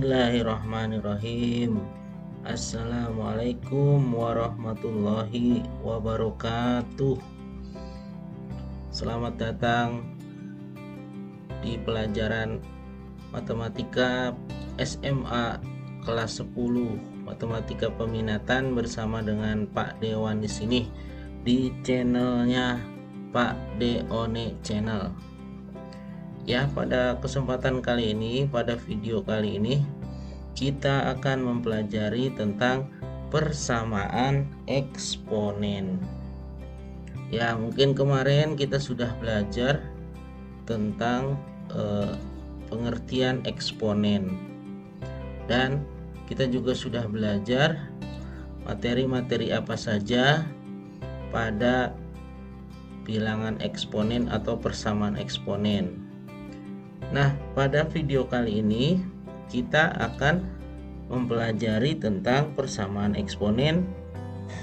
Bismillahirrahmanirrahim. Assalamualaikum warahmatullahi wabarakatuh. Selamat datang di pelajaran matematika SMA kelas 10 matematika peminatan bersama dengan Pak Dewan di sini di channelnya Pak Deone Channel. Ya, pada kesempatan kali ini, pada video kali ini kita akan mempelajari tentang persamaan eksponen. Ya, mungkin kemarin kita sudah belajar tentang pengertian eksponen, dan kita juga sudah belajar materi-materi apa saja pada bilangan eksponen atau persamaan eksponen. Nah, pada video kali ini kita akan mempelajari tentang persamaan eksponen,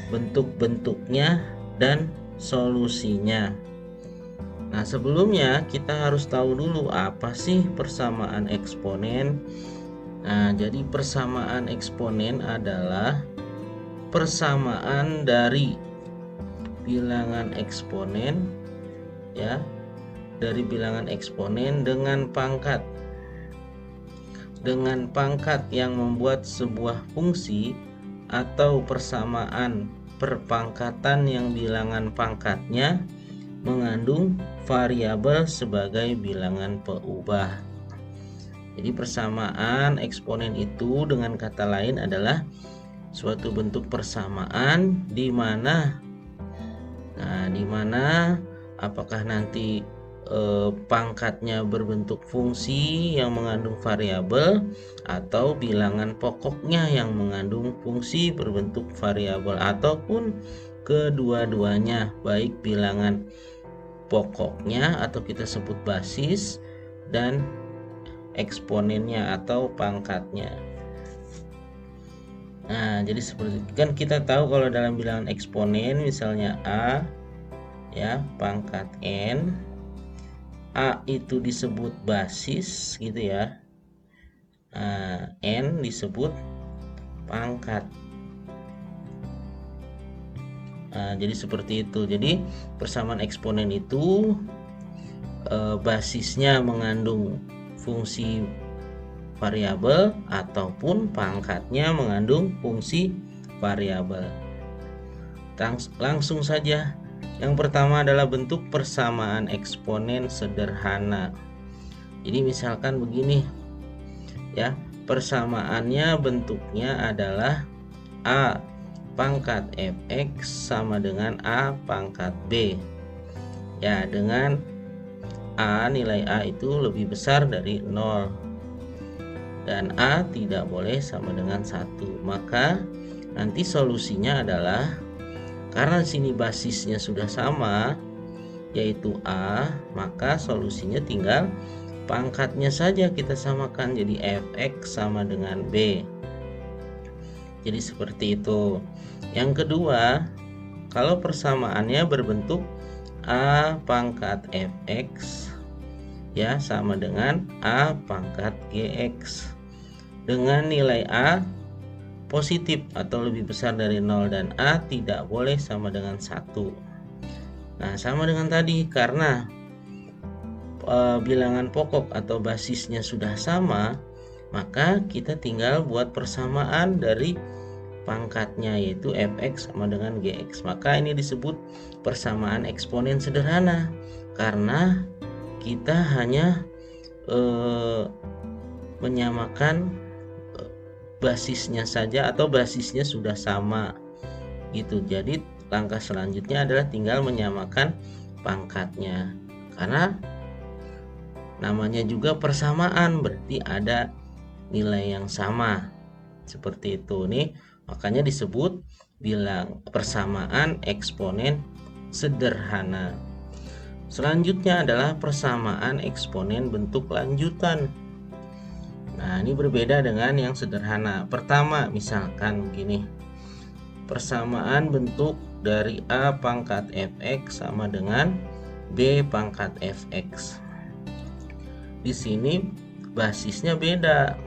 bentuk-bentuknya, dan solusinya. Nah, sebelumnya kita harus tahu dulu apa sih persamaan eksponen. Nah, jadi persamaan eksponen adalah persamaan dari bilangan eksponen, ya, dari bilangan eksponen dengan pangkat yang membuat sebuah fungsi, atau persamaan perpangkatan yang bilangan pangkatnya mengandung variabel sebagai bilangan peubah. Jadi persamaan eksponen itu dengan kata lain adalah suatu bentuk persamaan di mana apakah nanti pangkatnya berbentuk fungsi yang mengandung variabel atau bilangan pokoknya yang mengandung fungsi berbentuk variabel, ataupun kedua-duanya, baik bilangan pokoknya atau kita sebut basis dan eksponennya atau pangkatnya. Nah, jadi seperti kan kita tahu kalau dalam bilangan eksponen misalnya A, ya, pangkat N, A itu disebut basis gitu ya. Nah, N disebut pangkat. Nah, jadi seperti itu. Jadi persamaan eksponen itu basisnya mengandung fungsi variabel ataupun pangkatnya mengandung fungsi variabel. Langsung saja. Yang pertama adalah bentuk persamaan eksponen sederhana. Jadi misalkan begini, ya, persamaannya bentuknya adalah A pangkat fx sama dengan A pangkat b. Ya, dengan nilai A itu lebih besar dari 0 dan A tidak boleh sama dengan 1. Maka nanti solusinya adalah, karena sini basisnya sudah sama yaitu A, maka solusinya tinggal pangkatnya saja kita samakan, jadi fx sama dengan B. Jadi seperti itu. Yang kedua, kalau persamaannya berbentuk A pangkat fx, ya, sama dengan A pangkat gx dengan nilai A positif atau lebih besar dari 0 dan A tidak boleh sama dengan 1. Nah, sama dengan tadi, karena bilangan pokok atau basisnya sudah sama, maka kita tinggal buat persamaan dari pangkatnya yaitu fx sama dengan gx. Maka ini disebut persamaan eksponen sederhana karena kita hanya menyamakan basisnya saja atau basisnya sudah sama gitu. Jadi langkah selanjutnya adalah tinggal menyamakan pangkatnya, karena namanya juga persamaan, berarti ada nilai yang sama. Seperti itu nih, makanya disebut persamaan eksponen sederhana. Selanjutnya adalah persamaan eksponen bentuk lanjutan. Nah, ini berbeda dengan yang sederhana. Pertama, misalkan begini. Persamaan bentuk dari A pangkat fx sama dengan B pangkat fx. Di sini basisnya beda.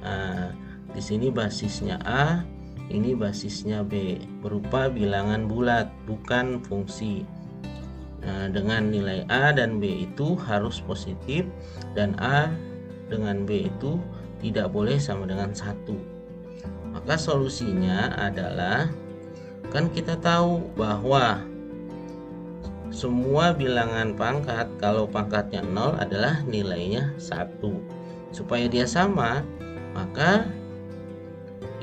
Nah, di sini basisnya A, ini basisnya B, berupa bilangan bulat, bukan fungsi. Nah, dengan nilai A dan B itu harus positif, dan A dengan B itu tidak boleh sama dengan 1. Maka solusinya adalah, kan kita tahu bahwa semua bilangan pangkat kalau pangkatnya 0 adalah nilainya 1. Supaya dia sama, maka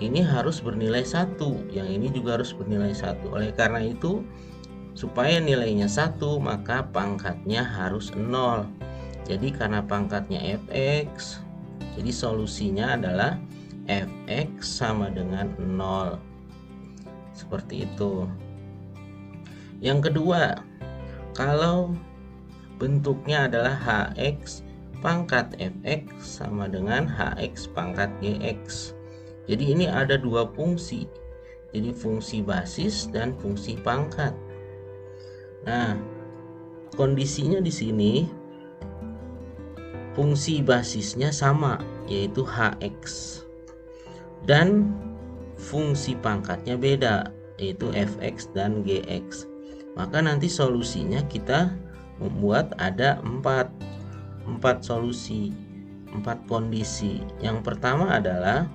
ini harus bernilai 1, yang ini juga harus bernilai 1. Oleh karena itu, supaya nilainya 1, maka pangkatnya harus 0. Jadi karena pangkatnya fx, jadi solusinya adalah fx sama dengan 0. Seperti itu. Yang kedua, kalau bentuknya adalah hx pangkat fx sama dengan hx pangkat gx. Jadi ini ada dua fungsi. Jadi fungsi basis dan fungsi pangkat. Nah, kondisinya di sini fungsi basisnya sama, yaitu hx. Dan fungsi pangkatnya beda, yaitu fx dan gx. Maka nanti solusinya kita membuat ada 4 solusi, 4 kondisi. Yang pertama adalah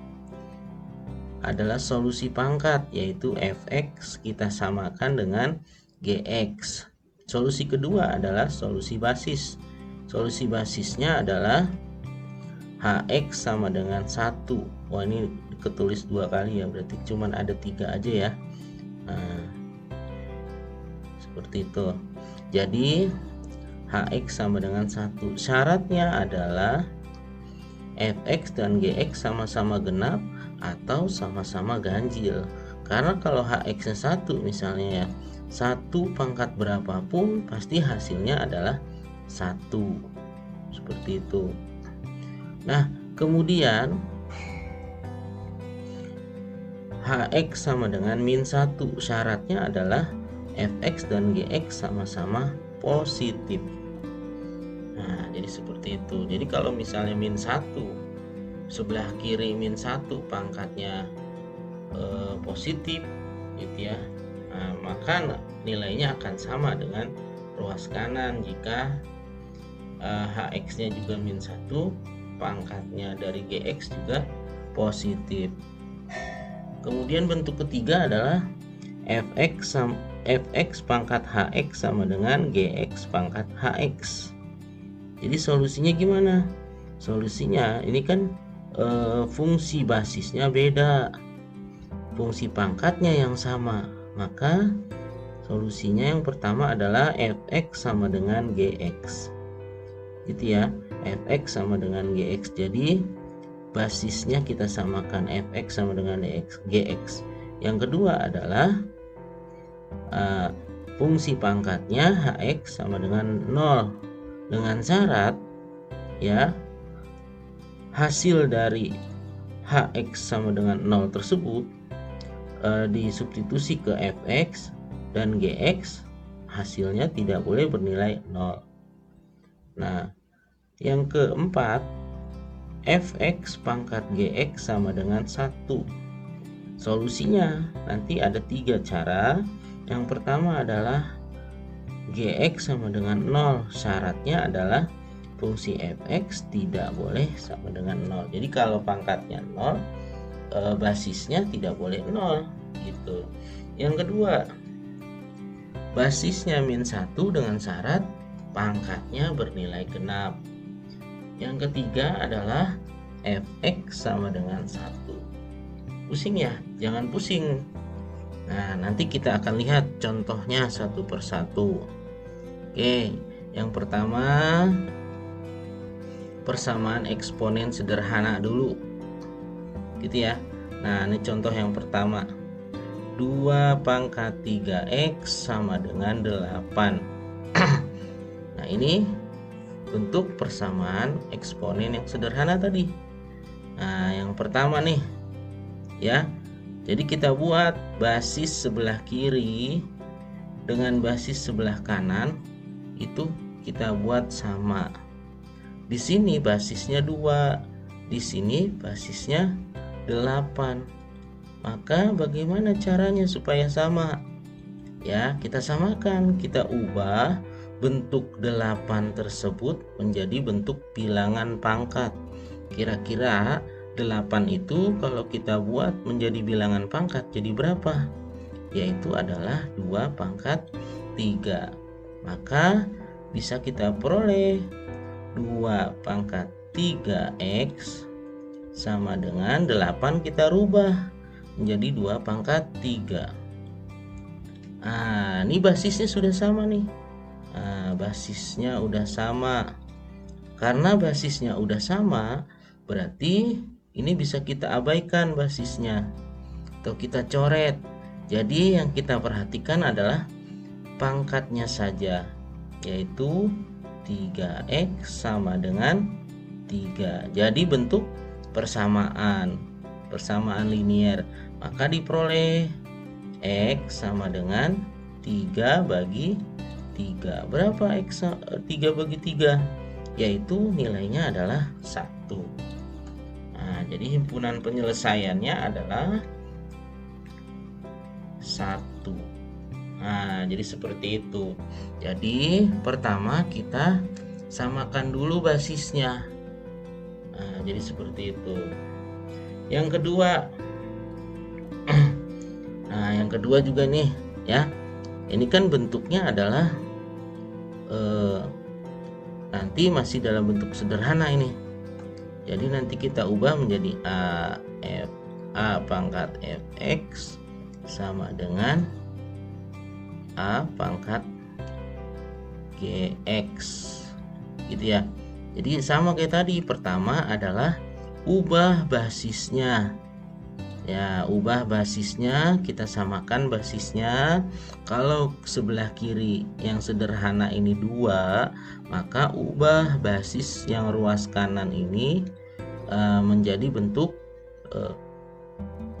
solusi pangkat, yaitu fx kita samakan dengan gx. Solusi kedua adalah solusi basis. Solusi basisnya adalah hx sama dengan 1. Wah, ini ketulis 2 kali ya, berarti cuman ada 3 aja ya. Nah, seperti itu. Jadi hx sama dengan 1. Syaratnya adalah fx dan gx sama-sama genap atau sama-sama ganjil. Karena kalau hx-nya 1 misalnya ya, 1 pangkat berapapun pasti hasilnya adalah 1. Seperti itu. Nah, kemudian hx sama dengan min 1. Syaratnya adalah fx dan gx sama-sama positif. Nah, jadi seperti itu. Jadi kalau misalnya min 1, sebelah kiri min 1 pangkatnya positif gitu ya, nah, maka nilainya akan sama dengan ruas kanan. Jika hx-nya juga min 1, pangkatnya dari gx juga positif. Kemudian bentuk ketiga adalah fx pangkat hx sama dengan gx pangkat hx. Jadi solusinya gimana? Solusinya ini kan fungsi basisnya beda, fungsi pangkatnya yang sama. Maka solusinya yang pertama adalah fx sama dengan gx, gitu ya. Fx sama dengan gx. Jadi basisnya kita samakan fx sama dengan gx. Yang kedua adalah fungsi pangkatnya hx sama dengan 0, dengan syarat ya hasil dari hx sama dengan 0 tersebut disubstitusi ke fx dan gx, hasilnya tidak boleh bernilai 0. Nah, yang keempat, fx pangkat gx sama dengan 1. Solusinya nanti ada 3 cara. Yang pertama adalah gx sama dengan 0. Syaratnya adalah fungsi fx tidak boleh sama dengan 0. Jadi kalau pangkatnya 0, basisnya tidak boleh 0 gitu. Yang kedua, basisnya min 1 dengan syarat pangkatnya bernilai genap. Yang ketiga adalah fx sama dengan 1. Pusing ya? Jangan pusing. Nah, nanti kita akan lihat contohnya satu persatu. Oke, yang pertama persamaan eksponen sederhana dulu, gitu ya. Nah, ini contoh yang pertama. 2 pangkat 3x sama dengan 8. Nah, ini bentuk persamaan eksponen yang sederhana tadi. Nah, yang pertama nih ya. Jadi kita buat basis sebelah kiri dengan basis sebelah kanan itu kita buat sama. Di sini basisnya 2, di sini basisnya 8. Maka bagaimana caranya supaya sama? Ya, kita samakan, kita ubah bentuk 8 tersebut menjadi bentuk bilangan pangkat. Kira-kira 8 itu kalau kita buat menjadi bilangan pangkat jadi berapa? Yaitu adalah 2 pangkat 3. Maka bisa kita peroleh 2 pangkat 3x sama dengan 8 kita rubah menjadi 2 pangkat 3. Nah, ini basisnya sudah sama nih. Nah, basisnya udah sama. Karena basisnya udah sama, berarti ini bisa kita abaikan basisnya atau kita coret. Jadi yang kita perhatikan adalah pangkatnya saja, yaitu 3x sama dengan 3. Jadi bentuk persamaan linear. Maka diperoleh x sama dengan 3 bagi 3. Berapa x 3 bagi 3? Yaitu nilainya adalah 1. Nah, jadi himpunan penyelesaiannya adalah 1. Nah, jadi seperti itu. Jadi pertama kita samakan dulu basisnya. Nah, jadi seperti itu. Yang kedua, nah yang kedua juga nih ya, ini kan bentuknya adalah nanti masih dalam bentuk sederhana ini. Jadi nanti kita ubah menjadi a pangkat fx sama dengan a pangkat gx, gitu ya. Jadi sama kayak tadi, pertama adalah ubah basisnya. Ya, ubah basisnya, kita samakan basisnya. Kalau sebelah kiri yang sederhana ini 2, maka ubah basis yang ruas kanan ini menjadi bentuk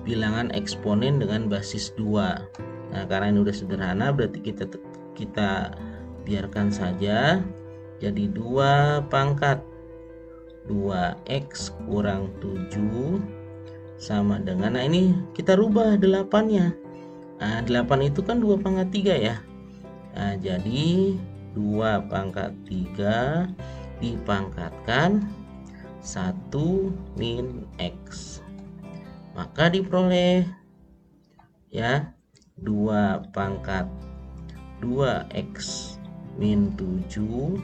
bilangan eksponen dengan basis 2. Nah, karena ini udah sederhana, berarti kita biarkan saja. Jadi 2 pangkat 2x kurang 7 sama dengan, nah ini kita rubah 8-nya. Nah, 8 itu kan 2 pangkat 3 ya. Nah, jadi 2 pangkat 3 dipangkatkan 1 min x. Maka diperoleh ya 2 pangkat 2x min 7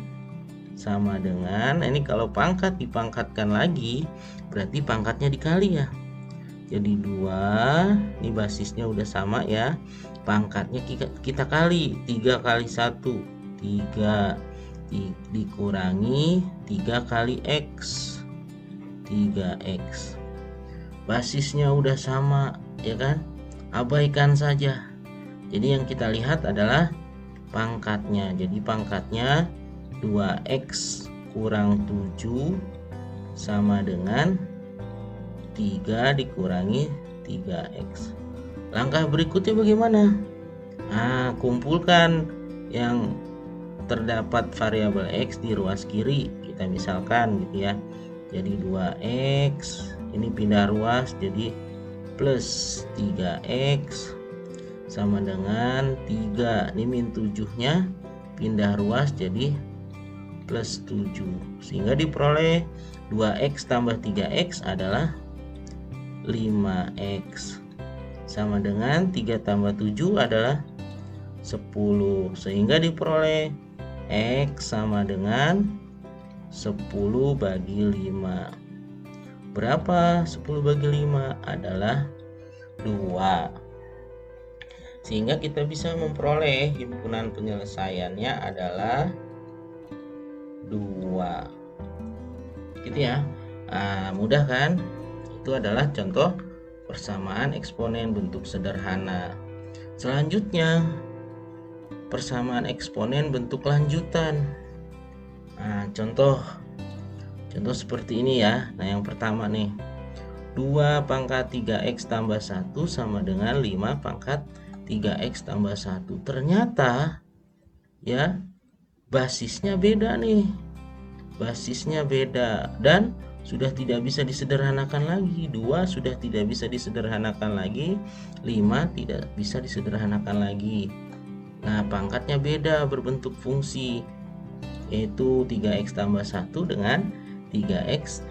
sama dengan, ini kalau pangkat dipangkatkan lagi berarti pangkatnya dikali ya. Jadi 2, ini basisnya udah sama ya, pangkatnya kita kali 3 kali 1 3 dikurangi 3 kali x 3x. Basisnya udah sama ya kan, abaikan saja. Jadi yang kita lihat adalah pangkatnya. Jadi pangkatnya 2x kurang 7 sama dengan 3 dikurangi 3x. Langkah berikutnya bagaimana? Nah, kumpulkan yang terdapat variabel x di ruas kiri. Kita misalkan gitu ya. Jadi 2x, ini pindah ruas jadi plus 3x sama dengan 3. Ini min 7-nya pindah ruas jadi plus 7, sehingga diperoleh 2x tambah 3x adalah 5x sama dengan 3 tambah 7 adalah 10, sehingga diperoleh x sama dengan 10 bagi 5. Berapa 10 bagi 5? Adalah 2. Sehingga kita bisa memperoleh himpunan penyelesaiannya adalah 2. Gitu ya. Nah, mudah kan? Itu adalah contoh persamaan eksponen bentuk sederhana. Selanjutnya, persamaan eksponen bentuk lanjutan. Nah, contoh seperti ini ya. Nah, yang pertama nih, 2 pangkat 3x tambah 1 sama dengan 5 pangkat 3x tambah 1. Ternyata ya basisnya beda nih. Basisnya beda dan sudah tidak bisa disederhanakan lagi, 2 sudah tidak bisa disederhanakan lagi, 5 tidak bisa disederhanakan lagi. Nah, pangkatnya beda berbentuk fungsi, yaitu 3x tambah 1 dengan 3x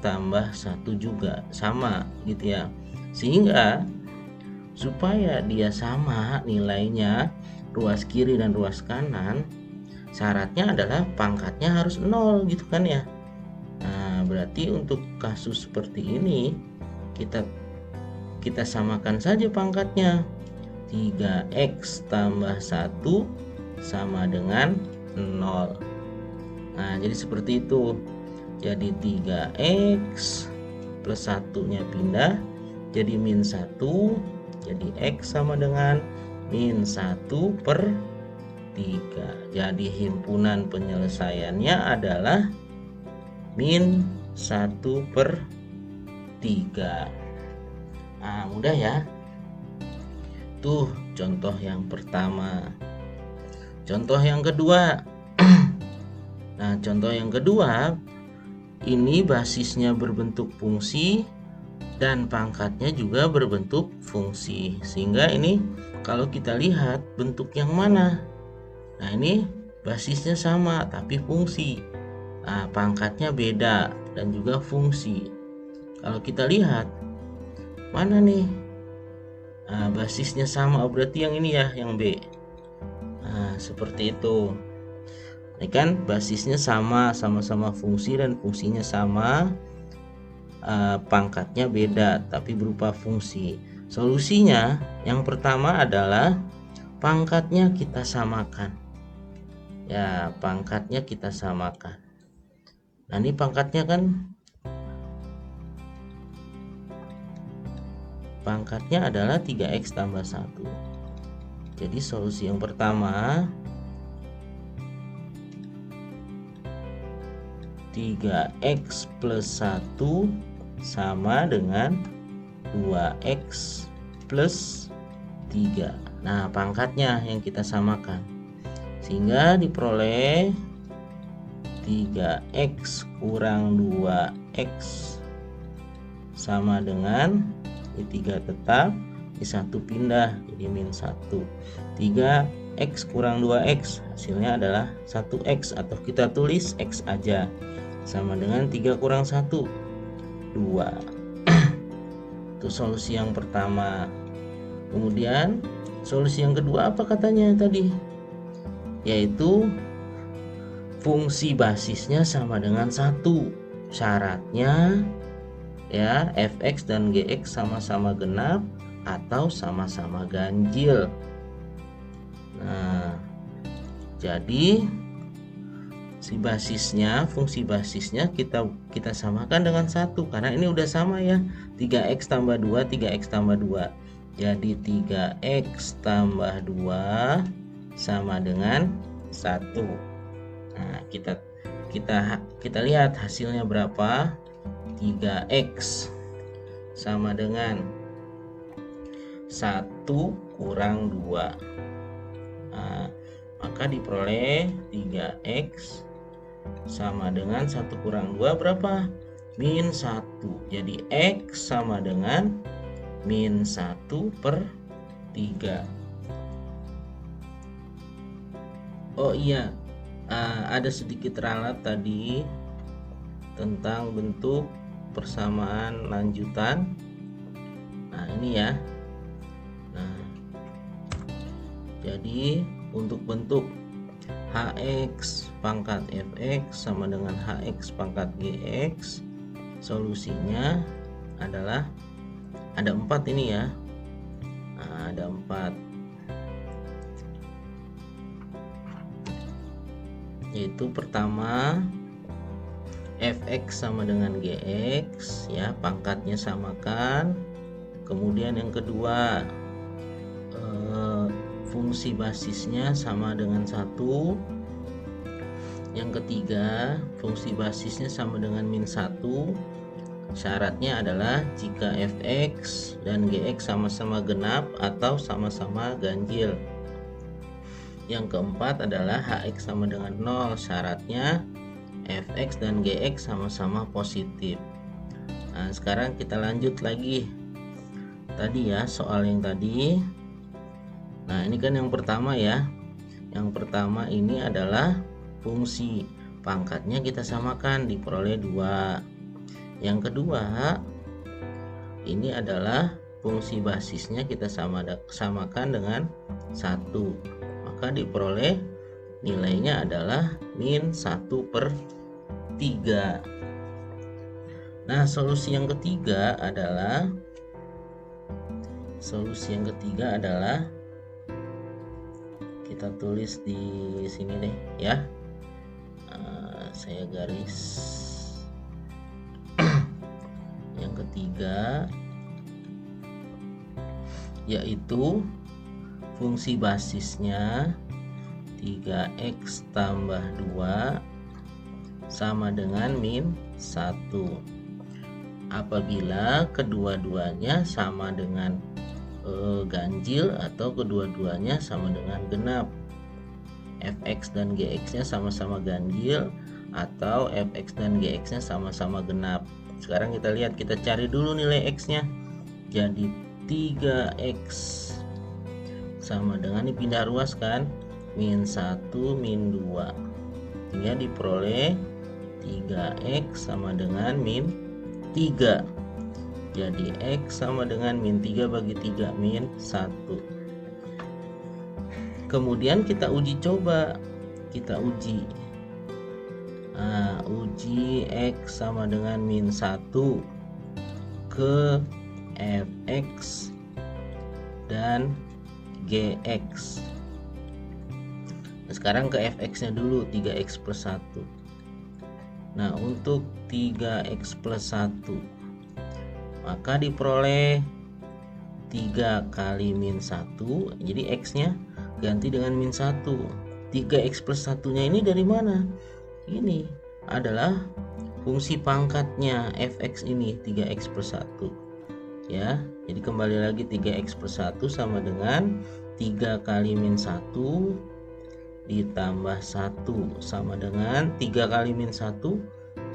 tambah 1 juga sama gitu ya. Sehingga supaya dia sama nilainya, ruas kiri dan ruas kanan, syaratnya adalah pangkatnya harus 0 gitu kan ya. Nah, berarti untuk kasus seperti ini kita samakan saja pangkatnya. 3x tambah 1 sama dengan 0. Nah, jadi seperti itu. Jadi 3x plus 1-nya pindah jadi min 1. Jadi x sama dengan min 1/3. Jadi himpunan penyelesaiannya adalah min 1/3. Nah, mudah ya. Tuh contoh yang pertama. Contoh yang kedua. Nah, contoh yang kedua, ini basisnya berbentuk fungsi dan pangkatnya juga berbentuk fungsi. Sehingga ini kalau kita lihat bentuk yang mana? Nah, ini basisnya sama tapi fungsi. Nah, pangkatnya beda dan juga fungsi. Kalau kita lihat mana nih? Nah, basisnya sama, berarti yang ini ya, yang B. Nah, seperti itu. Ini kan basisnya sama-sama fungsi dan fungsinya sama. Pangkatnya beda tapi berupa fungsi. Solusinya yang pertama adalah pangkatnya kita samakan. Ya, pangkatnya kita samakan. Nah, ini pangkatnya kan, pangkatnya adalah 3x tambah 1. Jadi solusi yang pertama 3x plus 1 sama dengan 2x plus 3. Nah, pangkatnya yang kita samakan. Sehingga diperoleh 3x kurang 2x sama dengan, ini 3 tetap, ini 1 pindah jadi min 1. 3x kurang 2x hasilnya adalah 1x, atau kita tulis x aja, sama dengan 3 kurang 1, 2. Itu solusi yang pertama. Kemudian solusi yang kedua apa katanya tadi? Yaitu fungsi basisnya sama dengan 1. Syaratnya ya, fx dan gx sama-sama genap atau sama-sama ganjil. Nah, jadi si basisnya, fungsi basisnya kita samakan dengan 1 karena ini udah sama ya. 3x tambah 2, 3x tambah 2. Jadi 3x tambah 2 sama dengan 1. Nah, kita lihat hasilnya berapa. 3x sama dengan 1 kurang 2. Nah, maka diperoleh 3x sama dengan 1 kurang 2 berapa? Min 1. Jadi x sama dengan min 1/3. Oh iya, ada sedikit ralat tadi tentang bentuk persamaan lanjutan. Nah, ini ya. Nah, jadi untuk bentuk hx pangkat fx sama dengan hx pangkat gx, solusinya adalah ada 4 ini ya. Nah, ada 4, yaitu pertama fx sama dengan gx ya, pangkatnya samakan. Kemudian yang kedua, fungsi basisnya sama dengan 1. Yang ketiga, fungsi basisnya sama dengan min 1. Syaratnya adalah jika fx dan gx sama-sama genap atau sama-sama ganjil. Yang keempat adalah hx sama dengan 0. Syaratnya fx dan gx sama-sama positif. Nah, sekarang kita lanjut lagi. Tadi ya, soal yang tadi. Nah, ini kan yang pertama ya. Yang pertama ini adalah fungsi pangkatnya kita samakan, diperoleh 2. Yang kedua, ini adalah fungsi basisnya kita samakan dengan 1. Maka diperoleh nilainya adalah min 1/3. Nah, solusi yang ketiga adalah kita tulis di sini deh ya. Saya garis. Yang ketiga yaitu fungsi basisnya 3x tambah 2 sama dengan min 1 apabila kedua-duanya sama dengan ganjil atau kedua-duanya sama dengan genap. Fx dan gx nya sama-sama ganjil atau fx dan gx nya sama-sama genap. Sekarang kita lihat, kita cari dulu nilai x nya. Jadi 3x sama dengan, ini pindah ruas kan, min 1 min 2, hingga diperoleh 3x sama dengan min 3. Jadi x sama dengan min 3 bagi 3 min 1. Kemudian kita uji coba, uji x sama dengan min 1 ke fx dan gx. Nah, sekarang ke fx nya dulu, 3x plus 1. Nah, untuk 3x plus 1 maka diperoleh 3 kali min 1. Jadi x nya ganti dengan min 1. 3x plus 1 nya ini dari mana? Ini adalah fungsi pangkatnya fx ini, 3x plus 1 ya. Jadi kembali lagi, 3x plus 1 sama dengan 3 kali min 1 ditambah 1 sama dengan 3 kali min 1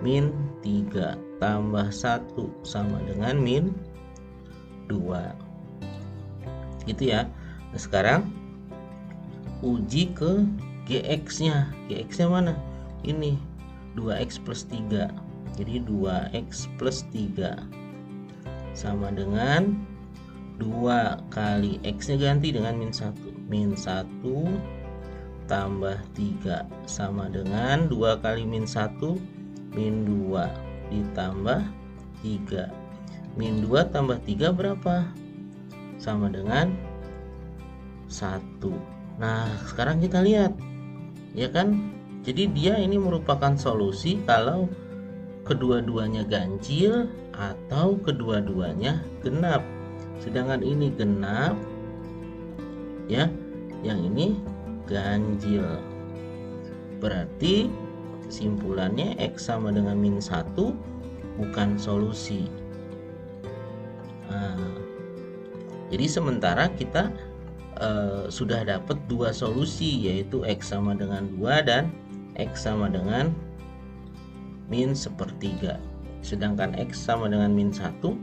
min 3 tambah 1 sama dengan min 2 gitu ya. Nah, sekarang uji ke gx nya. Gx nya mana? Ini 2x plus 3. Jadi 2x plus 3 sama dengan 2 kali x nya ganti dengan min 1. Min 1 tambah 3 sama dengan 2 kali min 1 min 2 ditambah 3. Min 2 tambah 3 berapa? Sama dengan 1. Nah, sekarang kita lihat ya kan. Jadi dia ini merupakan solusi kalau kedua-duanya ganjil atau kedua-duanya genap. Sedangkan ini genap ya, yang ini ganjil. Berarti kesimpulannya x sama dengan min 1 bukan solusi. Nah, jadi sementara kita sudah dapat 2 solusi, yaitu x sama dengan 2 dan x sama dengan min 1/3. Sedangkan x sama dengan min 1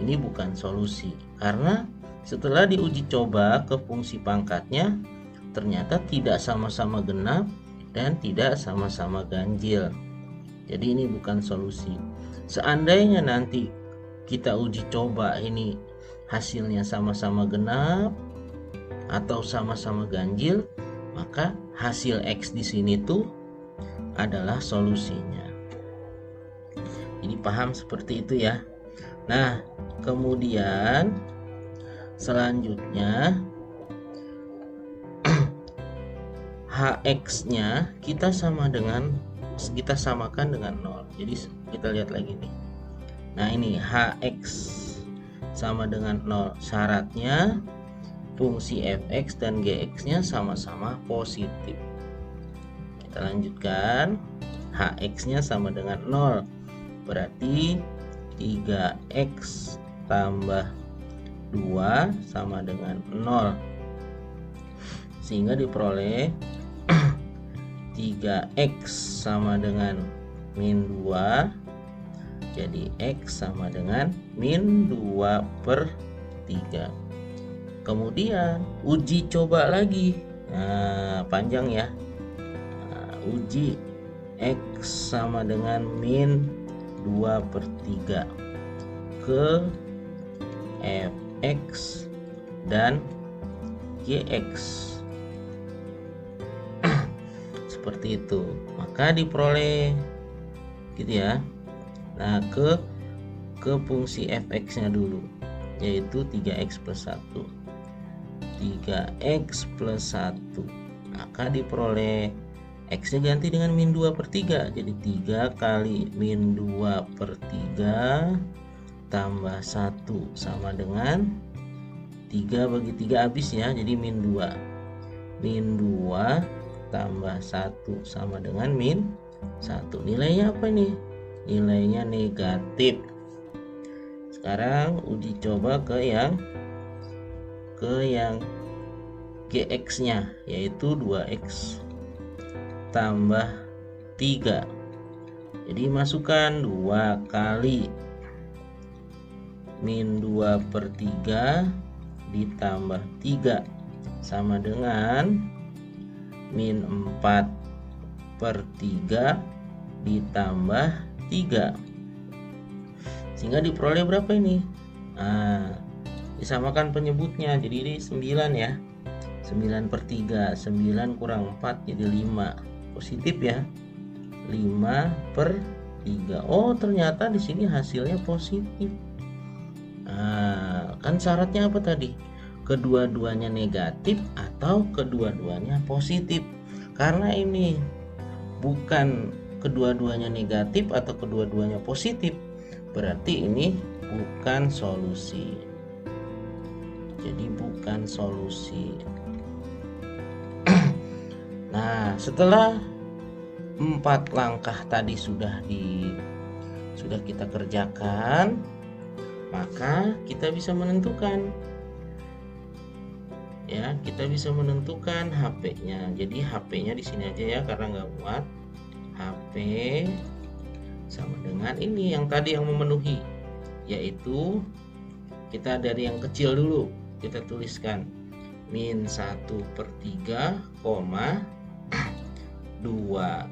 ini bukan solusi, karena setelah diuji coba ke fungsi pangkatnya ternyata tidak sama-sama genap dan tidak sama-sama ganjil. Jadi ini bukan solusi. Seandainya nanti kita uji coba ini hasilnya sama-sama genap atau sama-sama ganjil, maka hasil x di sini tuh adalah solusinya. Jadi paham seperti itu ya. Nah, kemudian selanjutnya hx-nya kita samakan dengan 0. Jadi kita lihat lagi nih. Nah, ini hx sama dengan 0. Syaratnya fungsi fx dan gx-nya sama-sama positif. Kita lanjutkan. Hx-nya sama dengan 0. Berarti 3x tambah 2 sama dengan 0. Sehingga diperoleh 3x sama dengan min 2. Jadi X sama dengan min 2/3. Kemudian uji coba lagi. Nah, panjang ya. Uji X sama dengan min 2/3 ke Fx dan Gx. Seperti itu. Maka diperoleh gitu ya. Nah, ke fungsi fx-nya dulu, yaitu 3x plus 1. 3x plus 1. Maka diperoleh x-nya ganti dengan min 2/3. Jadi 3 kali min 2/3 tambah 1 sama dengan 3 bagi 3 habis ya. Jadi min 2. Min 2 tambah 1 sama dengan min 1. Nilainya apa nih? Nilainya negatif. Sekarang uji coba ke yang Gx-nya, yaitu 2x tambah 3. Jadi masukkan 2 kali min 2/3 ditambah 3 sama dengan min 4/3 ditambah 3, sehingga diperoleh berapa ini? Nah, disamakan penyebutnya, jadi ini 9 ya. 9/3, 9 kurang 4 jadi 5. Positif ya. 5/3. Oh, ternyata di sini hasilnya positif. Nah, kan syaratnya apa tadi? Kedua-duanya negatif atau kedua-duanya positif. Karena ini bukan kedua-duanya negatif atau kedua-duanya positif, berarti ini bukan solusi. Jadi bukan solusi. Nah, setelah 4 langkah tadi sudah kita kerjakan, maka kita bisa menentukan ya, kita bisa menentukan HP-nya. Jadi HP-nya di sini aja ya, karena nggak muat. HP sama dengan ini yang tadi yang memenuhi, yaitu kita dari yang kecil dulu, kita tuliskan min 1/3, 2.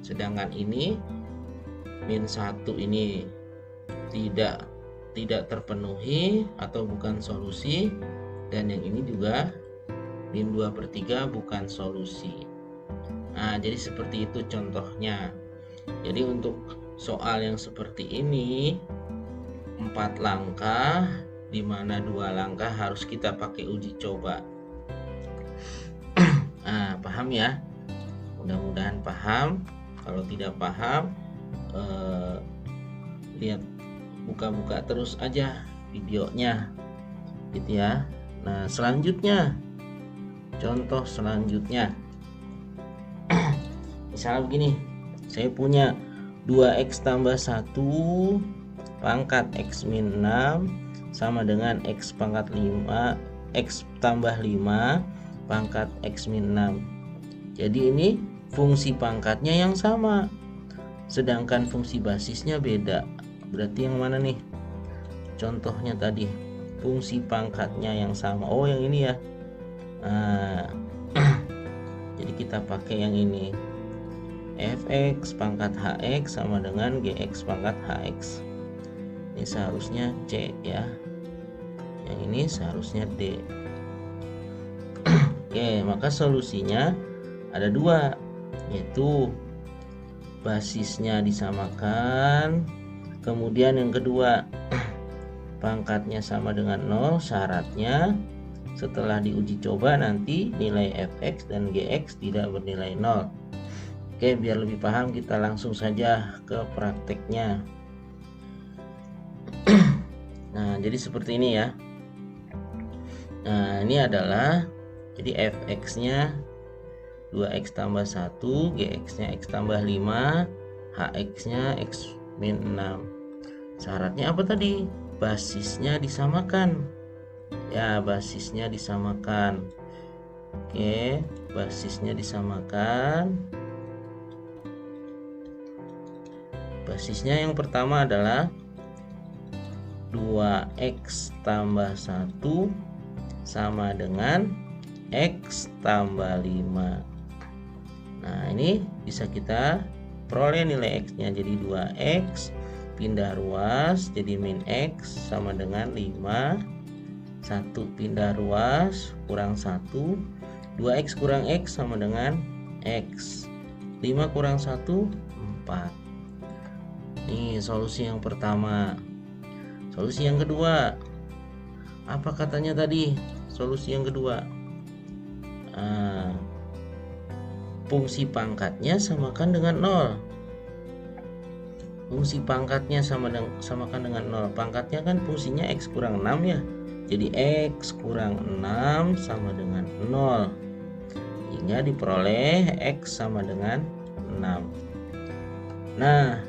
Sedangkan ini min 1 ini tidak terpenuhi atau bukan solusi, dan yang ini juga min 2/3 bukan solusi. Nah, jadi seperti itu contohnya. Jadi untuk soal yang seperti ini 4 langkah, di mana 2 langkah harus kita pakai uji coba. Nah, paham ya? Mudah-mudahan paham. Kalau tidak paham, lihat, buka-buka terus aja videonya gitu ya. Nah, selanjutnya, contoh selanjutnya, misalnya begini, saya punya 2x tambah 1 pangkat x min 6 sama dengan x pangkat 5, x tambah 5 pangkat x min 6. Jadi ini fungsi pangkatnya yang sama, sedangkan fungsi basisnya beda. Berarti yang mana nih? Contohnya tadi, fungsi pangkatnya yang sama. Oh, yang ini ya. Nah, jadi kita pakai yang ini. Fx pangkat hx sama dengan gx pangkat hx. Ini seharusnya C ya. Yang ini seharusnya D. Oke, maka solusinya ada 2, yaitu basisnya disamakan. Kemudian yang kedua, pangkatnya sama dengan 0. Syaratnya setelah diuji coba nanti nilai fx dan gx tidak bernilai 0. Oke, biar lebih paham kita langsung saja ke prakteknya. Nah, jadi seperti ini ya. Nah, ini adalah jadi fx-nya 2x tambah 1, gx-nya x tambah 5, hx-nya x min 6. Syaratnya apa tadi? Basisnya disamakan. Ya, basisnya disamakan. Oke, basisnya disamakan. Basisnya yang pertama adalah 2x tambah 1 sama dengan x tambah 5. Nah, ini bisa kita peroleh nilai x-nya jadi 2x pindah ruas jadi min x sama dengan 5. 1 pindah ruas kurang 1. 2x kurang x sama dengan x. 5 kurang 1 4. Nih solusi yang pertama. Solusi yang kedua, apa katanya tadi? Solusi yang kedua, fungsi pangkatnya samakan dengan 0. Fungsi pangkatnya samakan dengan 0. Pangkatnya kan fungsinya x kurang 6 ya. Jadi x kurang 6 sama dengan 0. Hingga diperoleh x sama dengan 6. Nah,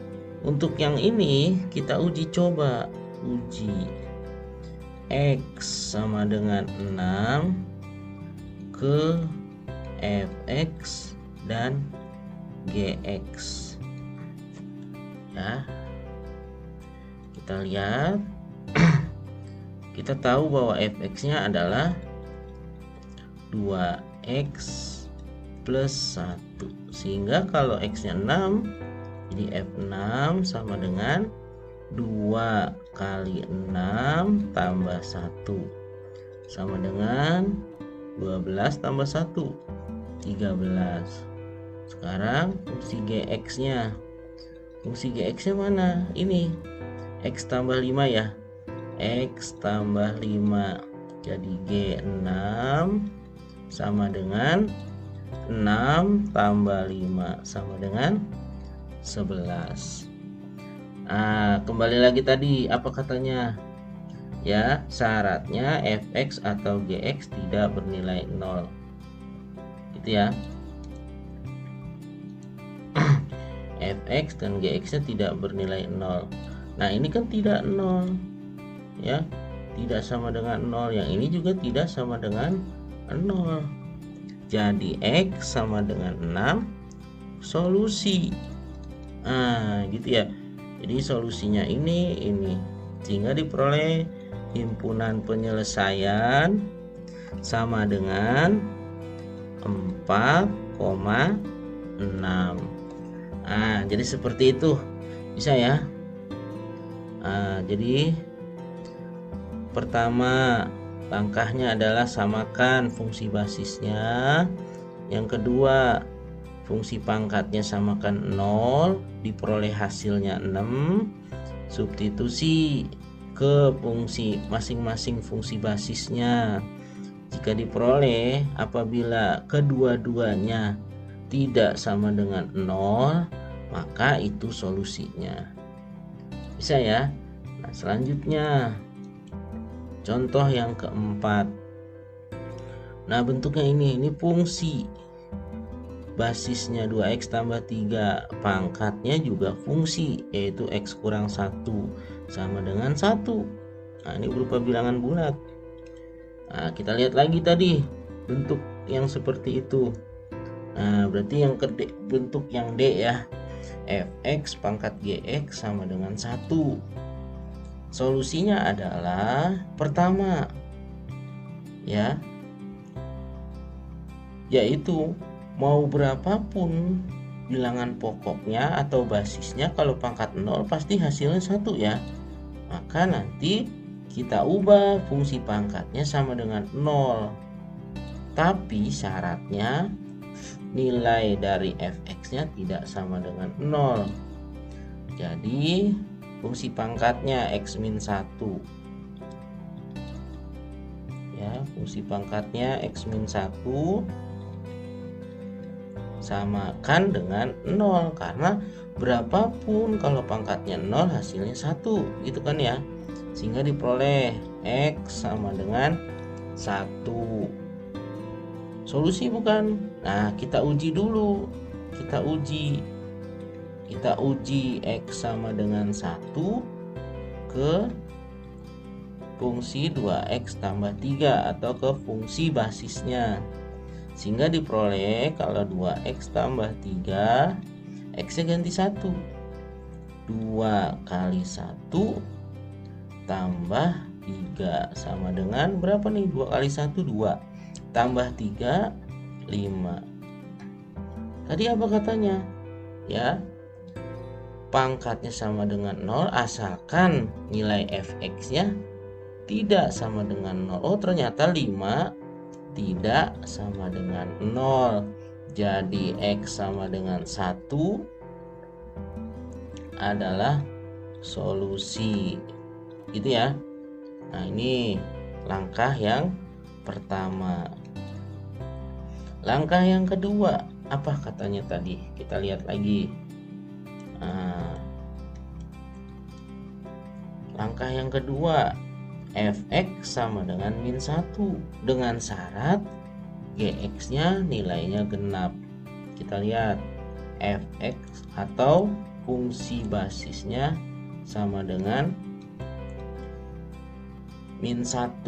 untuk yang ini kita uji coba. Uji x sama dengan 6 ke fx dan gx ya. Kita lihat kita tahu bahwa fx nya adalah 2x plus 1, sehingga kalau x nya 6 jadi f6 sama dengan 2 kali 6 tambah 1 sama dengan 12 tambah 1 13. Sekarang fungsi gx nya. Fungsi gx nya mana? Ini x tambah 5 ya. X tambah 5 jadi G6 sama dengan 6 tambah 5 sama dengan 11. Nah, kembali lagi tadi apa katanya? Ya, syaratnya fx atau gx tidak bernilai 0. Gitu ya. fx dan gx nya tidak bernilai 0. Nah, ini kan tidak 0. Ya, tidak sama dengan 0. Yang ini juga tidak sama dengan 0. Jadi x sama dengan 6 solusi. Nah, gitu ya. Jadi solusinya ini sehingga diperoleh himpunan penyelesaian sama dengan 4,6. Nah, jadi seperti itu. Bisa ya. Nah, jadi pertama langkahnya adalah samakan fungsi basisnya. Yang kedua, fungsi pangkatnya samakan 0, diperoleh hasilnya 6. Substitusi ke fungsi masing-masing fungsi basisnya. Jika diperoleh apabila kedua-duanya tidak sama dengan 0, maka itu solusinya. Bisa ya. Nah, selanjutnya contoh yang keempat. Nah, bentuknya ini fungsi basisnya 2x tambah 3, pangkatnya juga fungsi yaitu x kurang 1 sama dengan 1. Nah, ini berupa bilangan bulat. Nah, kita lihat lagi tadi bentuk yang seperti itu. Nah, berarti yang bentuk yang D ya, fx pangkat gx sama dengan 1. Solusinya adalah pertama ya, yaitu mau berapapun bilangan pokoknya atau basisnya, kalau pangkat 0 pasti hasilnya 1 ya. Maka nanti kita ubah fungsi pangkatnya sama dengan 0. Tapi syaratnya nilai dari fx-nya tidak sama dengan 0. Jadi fungsi pangkatnya x-1. Ya, fungsi pangkatnya x-1 samakan dengan 0, karena berapapun kalau pangkatnya 0 hasilnya 1 gitu kan ya, sehingga diperoleh x sama dengan 1. Solusi bukan? Nah, kita uji dulu. Kita uji x sama dengan 1 ke fungsi 2x tambah 3 atau ke fungsi basisnya, sehingga diperoleh kalau 2x tambah 3, x nya ganti 1. 2 kali 1 tambah 3 sama dengan berapa nih? 2 kali 1 2 tambah 3 5. Tadi apa katanya? Ya, pangkatnya sama dengan 0 asalkan nilai fx-nya tidak sama dengan 0. Oh, ternyata 5 tidak sama dengan 0. Jadi x sama dengan 1 adalah solusi. Gitu ya. Nah, ini langkah yang pertama. Langkah yang kedua, apa katanya tadi? Kita lihat lagi. Nah, langkah yang kedua, fx sama dengan min 1 dengan syarat gx-nya nilainya genap. Kita lihat fx atau fungsi basisnya sama dengan min 1.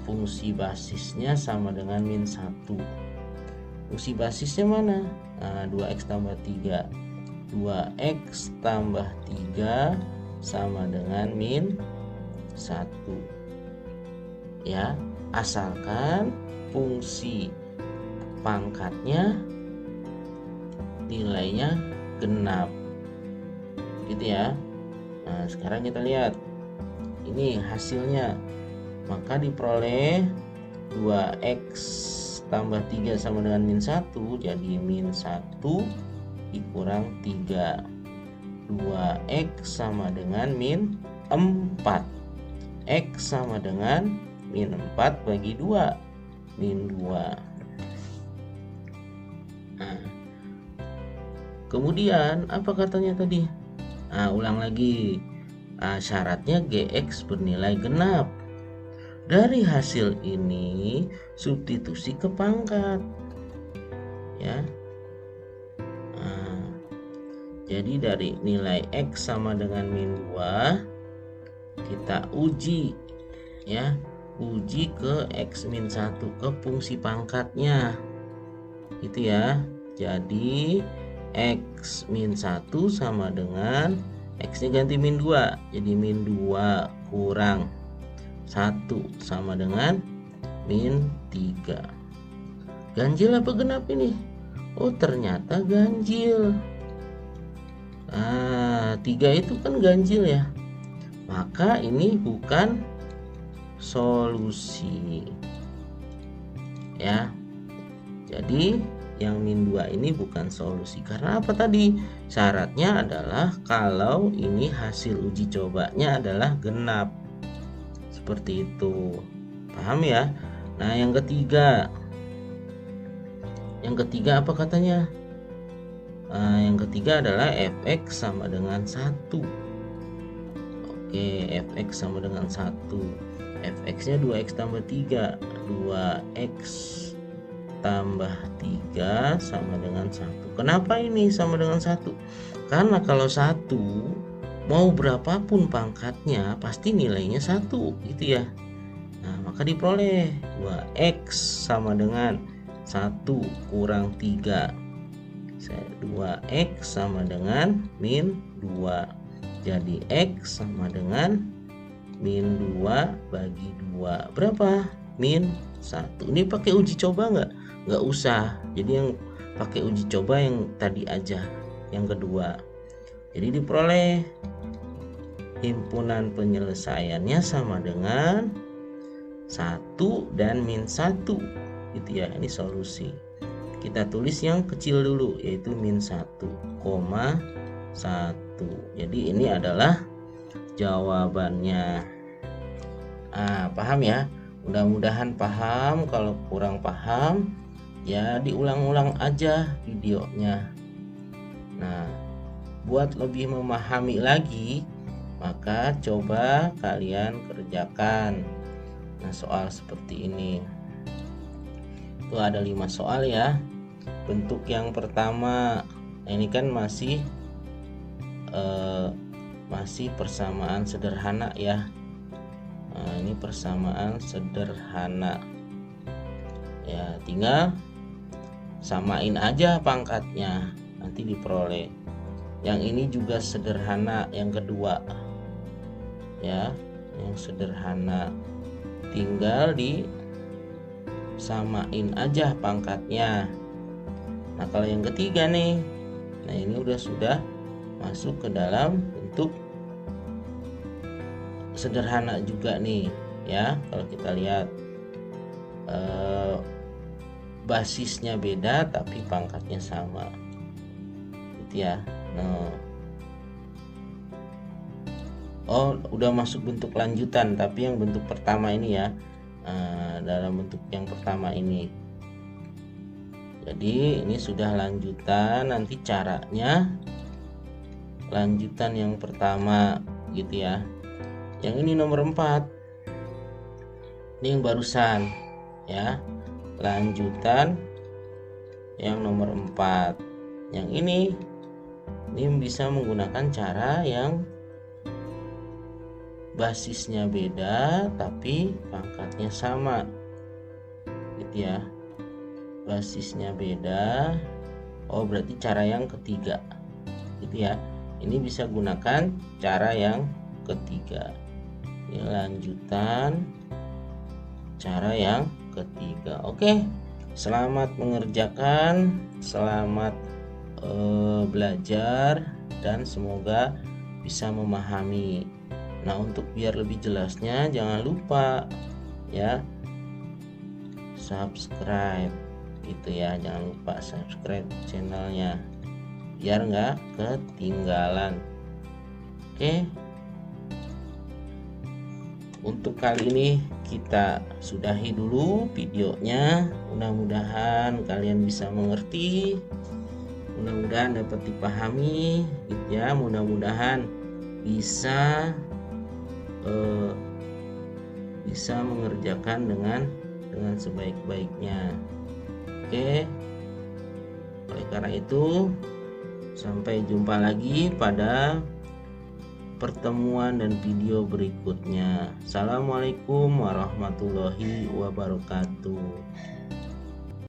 Fungsi basisnya sama dengan min 1. Fungsi basisnya mana? Nah, 2x tambah 3. 2x tambah 3 sama dengan min 1. Ya, asalkan fungsi pangkatnya nilainya genap. Gitu ya. Nah, sekarang kita lihat. Ini hasilnya. Maka diperoleh 2x tambah 3 sama dengan min 1, jadi min 1 dikurang 3. 2x sama dengan min 4. X sama dengan min 4 bagi 2, min 2. Nah, kemudian apa katanya tadi? Nah, ulang lagi. Nah, syaratnya gx bernilai genap. Dari hasil ini substitusi ke pangkat. Ya. Nah, jadi dari nilai x sama dengan min 2 kita uji, ya, uji ke x min 1 ke fungsi pangkatnya. Gitu ya. Jadi x min 1 sama dengan x-nya ganti min 2, jadi min 2 kurang 1 sama dengan min 3. Ganjil apa genap ini? Oh, ternyata ganjil. Nah, 3 itu kan ganjil ya. Maka ini bukan solusi. Ya. Jadi yang min 2 ini bukan solusi. Karena apa tadi? Syaratnya adalah kalau ini hasil uji cobanya adalah genap. Seperti itu. Paham ya? Nah, yang ketiga. Yang ketiga apa katanya? Nah, yang ketiga adalah fx sama dengan 1. Oke, fx sama dengan 1. Fx-nya 2x tambah 3. 2x tambah 3 sama dengan 1. Kenapa ini sama dengan 1? Karena kalau 1 mau berapapun pangkatnya pasti nilainya 1, gitu ya. Nah, maka diperoleh 2x sama dengan 1 kurang 3. 2x sama dengan min 2. Jadi x sama dengan min 2 bagi 2. Berapa? Min 1. Ini pakai uji coba nggak? Nggak usah. Jadi yang pakai uji coba yang tadi aja, yang kedua. Jadi diperoleh himpunan penyelesaiannya sama dengan 1 dan min 1. Gitu ya, ini solusi. Kita tulis yang kecil dulu, yaitu min 1,1. Jadi ini adalah jawabannya. Paham ya? Mudah-mudahan paham. Kalau kurang paham, ya diulang-ulang aja videonya. Nah, buat lebih memahami lagi, maka coba kalian kerjakan. Nah, soal seperti ini. Itu ada 5 soal ya. Bentuk yang pertama, nah ini kan masih persamaan sederhana ya. Nah, ini persamaan sederhana. Ya, tinggal samain aja pangkatnya, nanti diperoleh Yang ini juga sederhana, yang kedua ya, yang sederhana, tinggal disamain aja pangkatnya. Nah kalau yang ketiga nih, nah ini sudah masuk ke dalam bentuk sederhana juga nih ya. Kalau kita lihat basisnya beda tapi pangkatnya sama gitu ya. Nah, udah masuk bentuk lanjutan, tapi yang bentuk pertama ini ya, dalam bentuk yang pertama ini. Jadi ini sudah lanjutan, nanti caranya lanjutan yang pertama gitu ya. Yang ini nomor 4, ini yang barusan ya, lanjutan yang nomor 4. Yang ini bisa menggunakan cara yang basisnya beda tapi pangkatnya sama gitu ya. Basisnya beda, berarti cara yang ketiga gitu ya. Ini bisa gunakan cara yang ketiga. Ini lanjutan cara yang ketiga. Oke, selamat mengerjakan, selamat belajar, dan semoga bisa memahami. Nah untuk biar lebih jelasnya jangan lupa ya subscribe gitu ya, jangan lupa subscribe channelnya biar nggak ketinggalan. Oke, untuk kali ini kita sudahi dulu videonya. Mudah-mudahan kalian bisa mengerti, mudah-mudahan dapat dipahami gitu ya, mudah-mudahan bisa mengerjakan dengan sebaik-baiknya. Oke, oleh karena itu sampai jumpa lagi pada pertemuan dan video berikutnya. Assalamualaikum warahmatullahi wabarakatuh.